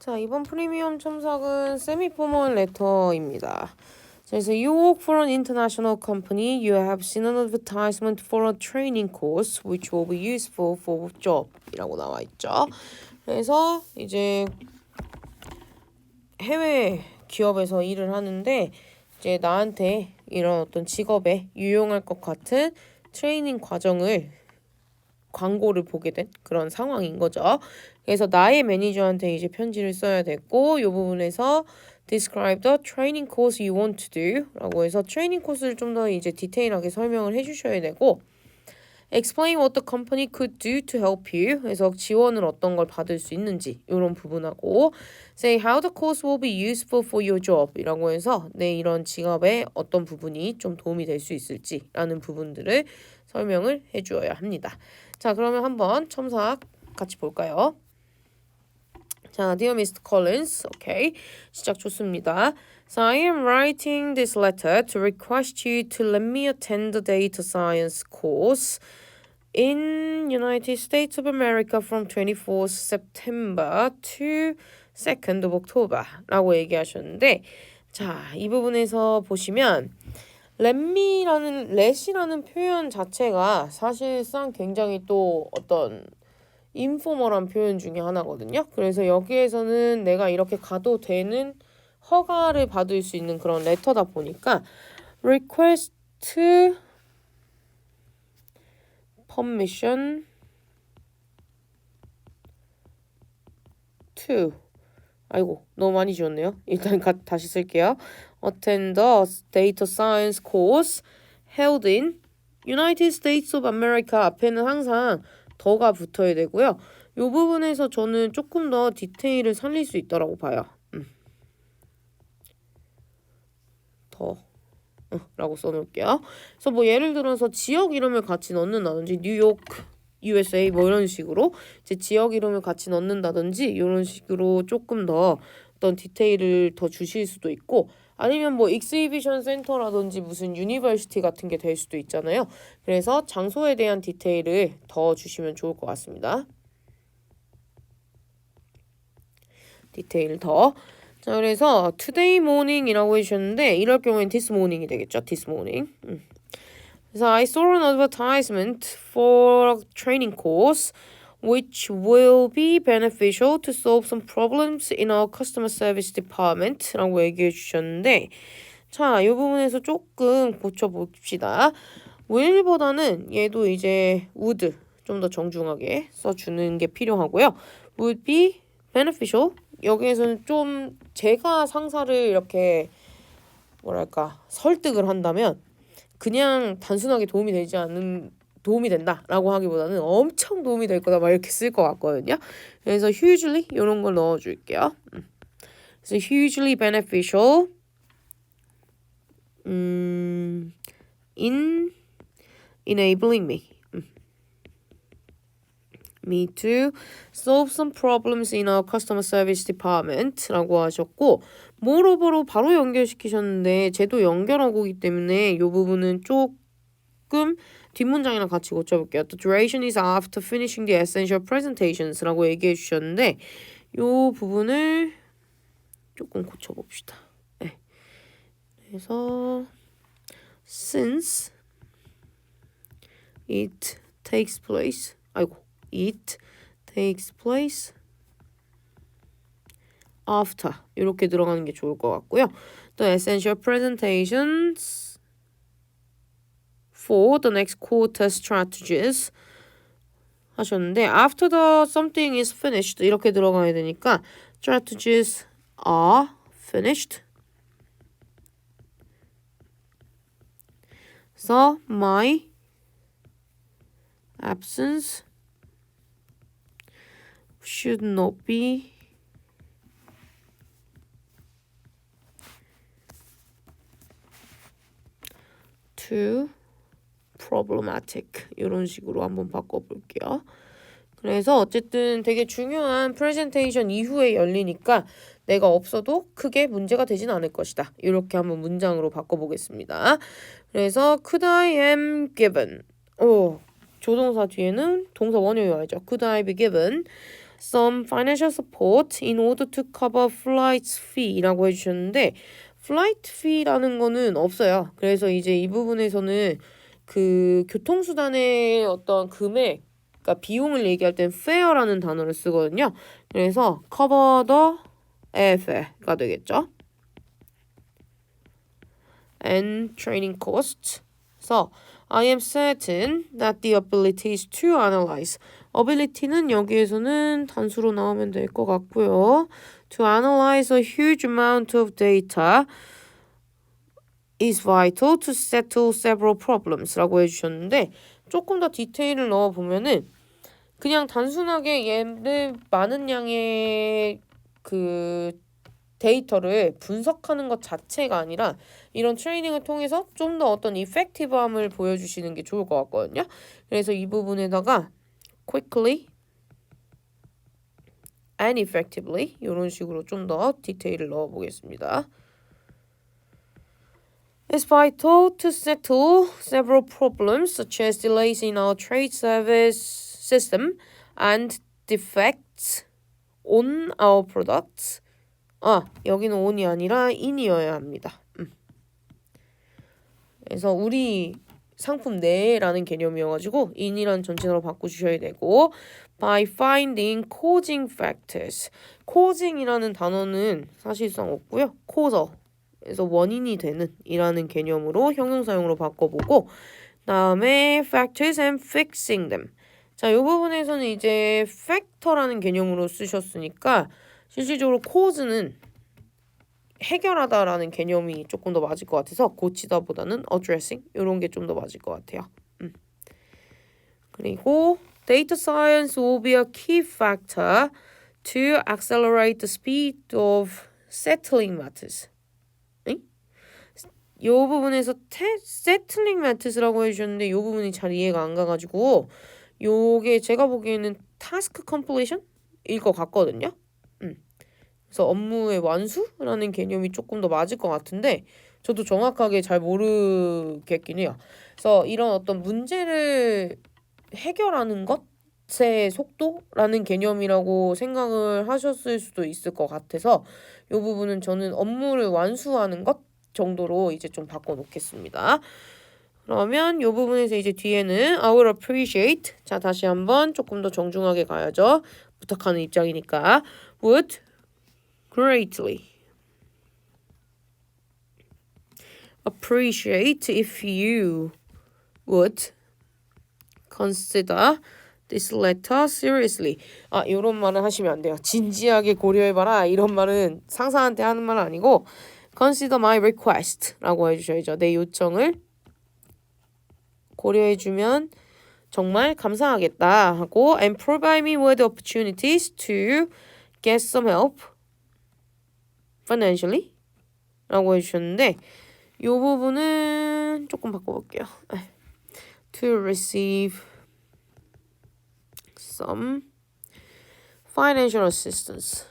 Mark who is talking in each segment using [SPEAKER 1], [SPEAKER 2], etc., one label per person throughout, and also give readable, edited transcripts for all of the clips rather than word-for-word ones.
[SPEAKER 1] 자, 이번 프리미엄 첨삭은 세미포멀 레터입니다. 그래서 You work for an international company. You have seen an advertisement for a training course which will be useful for job 이라고 나와 있죠. 그래서 이제 해외 기업에서 일을 하는데 이제 나한테 이런 어떤 직업에 유용할 것 같은 트레이닝 과정을 광고를 보게 된 그런 상황인 거죠. 그래서 나의 매니저한테 이제 편지를 써야 됐고 이 부분에서 describe the training course you want to do 라고 해서 트레이닝 코스를 좀 더 이제 디테일하게 설명을 해주셔야 되고 explain what the company could do to help you 그래서 지원을 어떤 걸 받을 수 있는지 이런 부분하고 say how the course will be useful for your job 이라고 해서 내 이런 직업에 어떤 부분이 좀 도움이 될 수 있을지 라는 부분들을 설명을 해주어야 합니다. 자, 그러면 한번 첨삭 같이 볼까요? 자, Dear Mr. Collins, 오케이, 시작 좋습니다. So I am writing this letter to request you to let me attend the data science course in United States of America from 24th September to 2nd of October 라고 얘기하셨는데 자, 이 부분에서 보시면 let이라는 표현 자체가 사실상 굉장히 또 어떤 인포멀한 표현 중에 하나거든요. 그래서 여기에서는 내가 이렇게 가도 되는 허가를 받을 수 있는 그런 레터다 보니까 request permission to 아이고 너무 많이 지웠네요. 일단 다시 쓸게요. Attend the data science course held in United States of America 앞에는 항상 더가 붙어야 되고요. 이 부분에서 저는 조금 더 디테일을 살릴 수 있다고 봐요. 더 라고 써놓을게요. 그래서 뭐 예를 들어서 지역 이름을 같이 넣는다든지 뉴욕 USA 뭐 이런 식으로 이제 지역 이름을 같이 넣는다든지 이런 식으로 조금 더 어떤 디테일을 더 주실 수도 있고 아니면 뭐 익스히비션 센터라든지 무슨 유니버시티 같은 게 될 수도 있잖아요. 그래서 장소에 대한 디테일을 더 주시면 좋을 것 같습니다. 디테일 더. 자, 그래서 today morning이라고 해주셨는데 이럴 경우엔 this morning이 되겠죠. this morning. 그래서 I saw an advertisement for a training course which will be beneficial to solve some problems in our customer service department 라고 얘기해 주셨는데 자, 이 부분에서 조금 고쳐봅시다. will보다는 얘도 이제 would 좀 더 정중하게 써주는 게 필요하고요. would be beneficial 여기에서는 좀 제가 상사를 이렇게 뭐랄까 설득을 한다면 그냥 단순하게 도움이 된다라고 하기보다는 엄청 도움이 될 거다 막 이렇게 쓸 것 같거든요. 그래서 hugely 이런 걸 넣어줄게요. 그래서 hugely beneficial in enabling me to solve some problems in our customer service department 라고 하셨고 moreover로 바로 연결시키셨는데 쟤도 연결하고 있기 때문에 이 부분은 조금 뒷문장이랑 같이 고쳐볼게요. The duration is after finishing the essential presentations 라고 얘기해 주셨는데 이 부분을 조금 고쳐봅시다. 네. 그래서 since it takes place after 이렇게 들어가는 게 좋을 것 같고요. The essential presentations for the next quarter strategies 하셨는데 after the something is finished 이렇게 들어가야 되니까 strategies are finished. So my absence should not be too problematic 이런 식으로 한번 바꿔볼게요. 그래서 어쨌든 되게 중요한 프레젠테이션 이후에 열리니까 내가 없어도 크게 문제가 되진 않을 것이다. 이렇게 한번 문장으로 바꿔보겠습니다. 그래서 could I am given 조동사 뒤에는 동사 원형이 와야죠. Could I be given some financial support in order to cover flight fee라고 해주셨는데 flight fee라는 거는 없어요. 그래서 이제 이 부분에서는 그 교통수단의 어떤 금액, 그러니까 비용을 얘기할 땐 fare라는 단어를 쓰거든요. 그래서 cover the airfare가 되겠죠. and training costs. So, I am certain that the abilities to analyze. ability는 여기에서는 단수로 나오면 될 것 같고요. To analyze a huge amount of data is vital to settle several problems 라고 해주셨는데 조금 더 디테일을 넣어보면은 그냥 단순하게 얘를 많은 양의 그 데이터를 분석하는 것 자체가 아니라 이런 트레이닝을 통해서 좀 더 어떤 이펙티브함을 보여주시는 게 좋을 것 같거든요. 그래서 이 부분에다가 quickly and effectively 이런 식으로 좀 더 디테일을 넣어보겠습니다. It's vital to settle several problems such as delays in our trade service system and defects on our products. 여기는 on이 아니라 in이어야 합니다. 그래서 우리 상품 내라는 개념이어가지고 in이란 전체로 바꿔주셔야 되고 by finding causing factors. causing이라는 단어는 사실상 없고요. causer. 그래서 원인이 되는 이라는 개념으로 형용사용으로 바꿔보고 다음에 factors and fixing them. 자, 이 부분에서는 이제 factor라는 개념으로 쓰셨으니까 실질적으로 cause는 해결하다라는 개념이 조금 더 맞을 것 같아서 고치다보다는 addressing 이런 게 좀 더 맞을 것 같아요. 그리고 data science will be a key factor to accelerate the speed of settling matters. 이 부분에서 settling matters라고 해주셨는데 이 부분이 잘 이해가 안 가가지고 요게 제가 보기에는 task completion일 것 같거든요. 그래서 업무의 완수라는 개념이 조금 더 맞을 것 같은데 저도 정확하게 잘 모르겠긴 해요. 그래서 이런 어떤 문제를 해결하는 것의 속도라는 개념이라고 생각을 하셨을 수도 있을 것 같아서 이 부분은 저는 업무를 완수하는 것 정도로 이제 좀 바꿔놓겠습니다. 그러면 이 부분에서 이제 뒤에는 I will appreciate. 자, 다시 한번 조금 더 정중하게 가야죠. 부탁하는 입장이니까. would greatly appreciate if you would consider this letter seriously. 이런 말은 하시면 안 돼요. 진지하게 고려해봐라. 이런 말은 상사한테 하는 말은 아니고 consider my request 라고 해주셔야죠. 내 요청을 고려해주면 정말 감사하겠다 하고 and provide me with opportunities to get some help financially 라고 해주셨는데 이 부분은 조금 바꿔볼게요. to receive some financial assistance.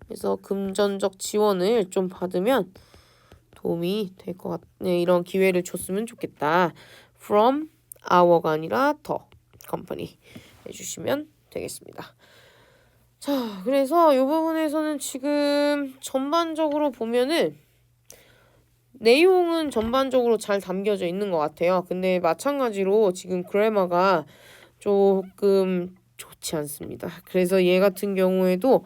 [SPEAKER 1] 그래서 금전적 지원을 좀 받으면 도움이 될 것 같네. 이런 기회를 줬으면 좋겠다. From our가 아니라 the company 해주시면 되겠습니다. 자, 그래서 이 부분에서는 지금 전반적으로 보면은 내용은 전반적으로 잘 담겨져 있는 것 같아요. 근데 마찬가지로 지금 그래머가 조금 좋지 않습니다. 그래서 얘 같은 경우에도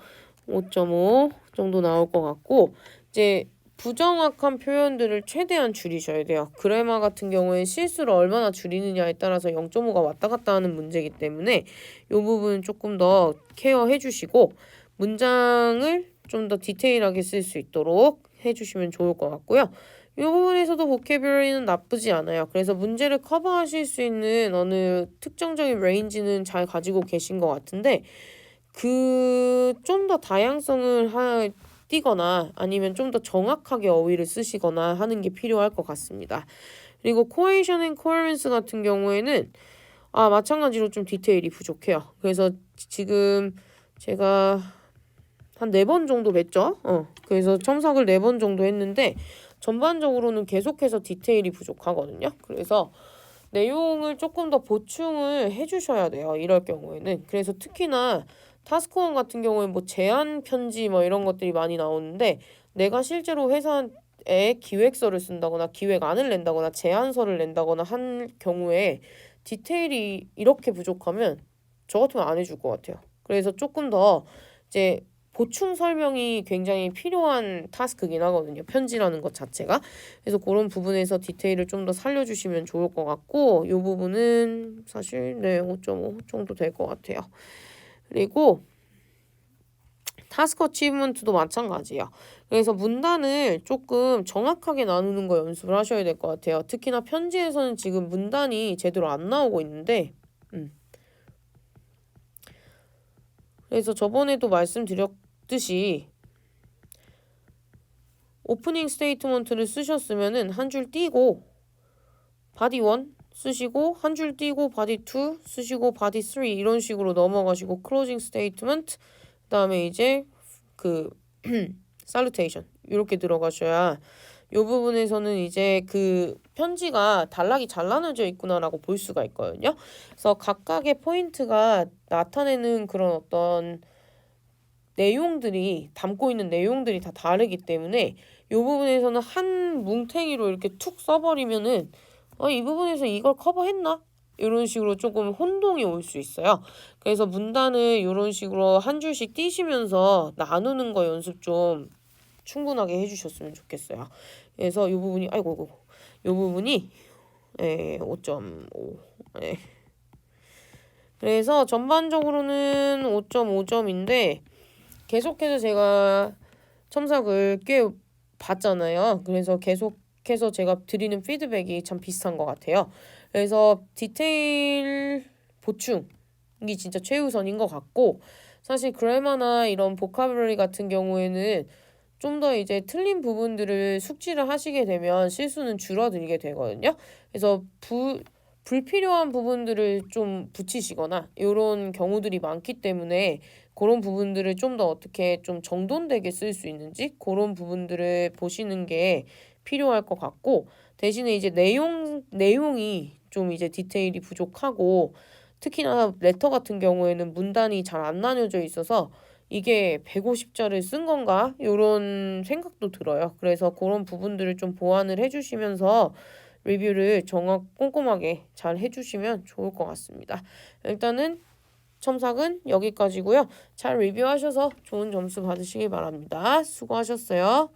[SPEAKER 1] 5.5 정도 나올 것 같고 이제 부정확한 표현들을 최대한 줄이셔야 돼요. 그래머 같은 경우에 실수를 얼마나 줄이느냐에 따라서 0.5가 왔다 갔다 하는 문제이기 때문에 이 부분 조금 더 케어해 주시고 문장을 좀 더 디테일하게 쓸 수 있도록 해주시면 좋을 것 같고요. 이 부분에서도 보캐뷸러리는 나쁘지 않아요. 그래서 문제를 커버하실 수 있는 어느 특정적인 레인지는 잘 가지고 계신 것 같은데 좀 더 다양성을 띄거나 아니면 좀 더 정확하게 어휘를 쓰시거나 하는 게 필요할 것 같습니다. 그리고 코헤이션 앤 코헤런스 같은 경우에는 마찬가지로 좀 디테일이 부족해요. 그래서 지금 제가 한 4번 정도 뵀죠. 그래서 첨삭을 4번 정도 했는데 전반적으로는 계속해서 디테일이 부족하거든요. 그래서 내용을 조금 더 보충을 해주셔야 돼요. 이럴 경우에는. 그래서 특히나 타스크원 같은 경우에 뭐 제안 편지 뭐 이런 것들이 많이 나오는데 내가 실제로 회사에 기획서를 쓴다거나 기획안을 낸다거나 제안서를 낸다거나 한 경우에 디테일이 이렇게 부족하면 저 같으면 안 해줄 것 같아요. 그래서 조금 더 이제 보충 설명이 굉장히 필요한 타스크긴 하거든요. 편지라는 것 자체가. 그래서 그런 부분에서 디테일을 좀 더 살려주시면 좋을 것 같고 이 부분은 사실 네 5.5 정도 될 것 같아요. 그리고 타스크 어치브먼트도 마찬가지예요. 그래서 문단을 조금 정확하게 나누는 거 연습을 하셔야 될 것 같아요. 특히나 편지에서는 지금 문단이 제대로 안 나오고 있는데 그래서 저번에도 말씀드렸듯이 오프닝 스테이트먼트를 쓰셨으면은 한 줄 띄고 바디 1 쓰시고 한 줄 띄고 바디 2 쓰시고 바디 3 이런 식으로 넘어가시고 클로징 스테이트먼트 그다음에 이제 그 살루테이션 이렇게 들어가셔야 이 부분에서는 이제 그 편지가 단락이 잘 나눠져 있구나라고 볼 수가 있거든요. 그래서 각각의 포인트가 나타내는 그런 어떤 내용들이 담고 있는 내용들이 다 다르기 때문에 이 부분에서는 한 뭉탱이로 이렇게 툭 써버리면은 이 부분에서 이걸 커버했나? 이런 식으로 조금 혼동이 올 수 있어요. 그래서 문단을 이런 식으로 한 줄씩 띄시면서 나누는 거 연습 좀 충분하게 해주셨으면 좋겠어요. 그래서 이 부분이 이 부분이 5.5 그래서 전반적으로는 5.5점인데 계속해서 제가 첨삭을 꽤 봤잖아요. 그래서 계속해서 제가 드리는 피드백이 참 비슷한 것 같아요. 그래서 디테일 보충이 진짜 최우선인 것 같고 사실 그래머나 이런 보카블러리 같은 경우에는 좀 더 이제 틀린 부분들을 숙지를 하시게 되면 실수는 줄어들게 되거든요. 그래서 불필요한 부분들을 좀 붙이시거나 이런 경우들이 많기 때문에 그런 부분들을 좀 더 어떻게 좀 정돈되게 쓸 수 있는지 그런 부분들을 보시는 게 필요할 것 같고 대신에 이제 내용이 좀 이제 디테일이 부족하고 특히나 레터 같은 경우에는 문단이 잘 안 나뉘어져 있어서 이게 150자를 쓴 건가? 이런 생각도 들어요. 그래서 그런 부분들을 좀 보완을 해주시면서 리뷰를 꼼꼼하게 잘 해주시면 좋을 것 같습니다. 일단은 첨삭은 여기까지고요. 잘 리뷰하셔서 좋은 점수 받으시기 바랍니다. 수고하셨어요.